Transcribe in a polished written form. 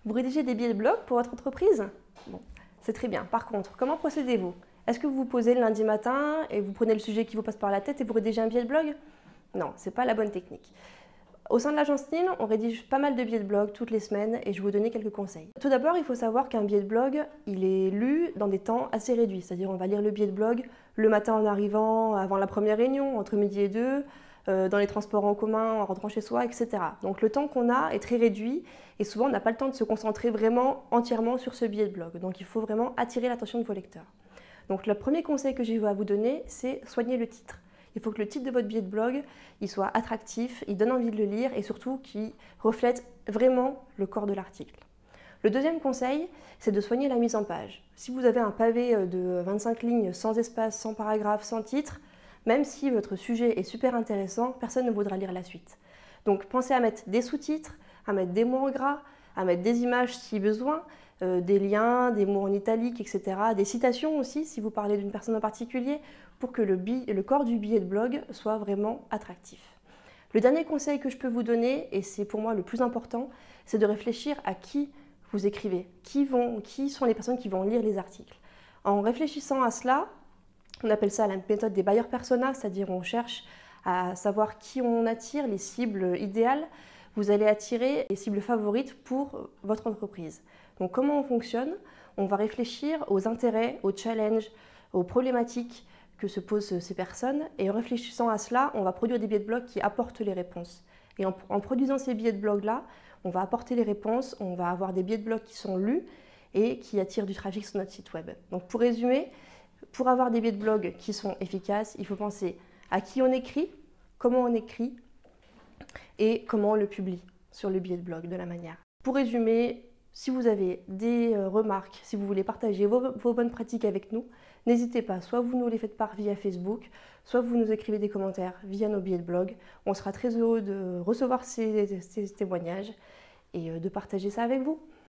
Vous rédigez des billets de blog pour votre entreprise? Bon, c'est très bien. Par contre, comment procédez-vous? Est-ce que vous vous posez le lundi matin et vous prenez le sujet qui vous passe par la tête et vous rédigez un billet de blog? Non, ce n'est pas la bonne technique. Au sein de l'agence NIL, on rédige pas mal de billets de blog toutes les semaines et je vais vous donner quelques conseils. Tout d'abord, il faut savoir qu'un billet de blog, il est lu dans des temps assez réduits. C'est-à-dire on va lire le billet de blog le matin en arrivant, avant la première réunion, entre midi et 2, dans les transports en commun, en rentrant chez soi, etc. Donc le temps qu'on a est très réduit et souvent on n'a pas le temps de se concentrer vraiment entièrement sur ce billet de blog. Donc il faut vraiment attirer l'attention de vos lecteurs. Donc le premier conseil que j'ai à vous donner, c'est soigner le titre. Il faut que le titre de votre billet de blog il soit attractif, il donne envie de le lire et surtout qu'il reflète vraiment le corps de l'article. Le deuxième conseil, c'est de soigner la mise en page. Si vous avez un pavé de 25 lignes sans espace, sans paragraphe, sans titre, même si votre sujet est super intéressant, personne ne voudra lire la suite. Donc pensez à mettre des sous-titres, à mettre des mots en gras, à mettre des images si besoin, des liens, des mots en italique, etc. Des citations aussi si vous parlez d'une personne en particulier pour que le corps du billet de blog soit vraiment attractif. Le dernier conseil que je peux vous donner, et c'est pour moi le plus important, c'est de réfléchir à qui vous écrivez, qui sont les personnes qui vont lire les articles. En réfléchissant à cela, on appelle ça la méthode des buyer persona, c'est-à-dire on cherche à savoir qui on attire, les cibles idéales. Vous allez attirer les cibles favorites pour votre entreprise. Donc comment on fonctionne? On va réfléchir aux intérêts, aux challenges, aux problématiques que se posent ces personnes et en réfléchissant à cela, on va produire des billets de blog qui apportent les réponses. Et en produisant ces billets de blog-là, on va apporter les réponses, on va avoir des billets de blog qui sont lus et qui attirent du trafic sur notre site web. Donc pour résumer, pour avoir des billets de blog qui sont efficaces, il faut penser à qui on écrit, comment on écrit et comment on le publie sur le billet de blog de la manière. Pour résumer, si vous avez des remarques, si vous voulez partager vos bonnes pratiques avec nous, n'hésitez pas, soit vous nous les faites part via Facebook, soit vous nous écrivez des commentaires via nos billets de blog. On sera très heureux de recevoir ces témoignages et de partager ça avec vous.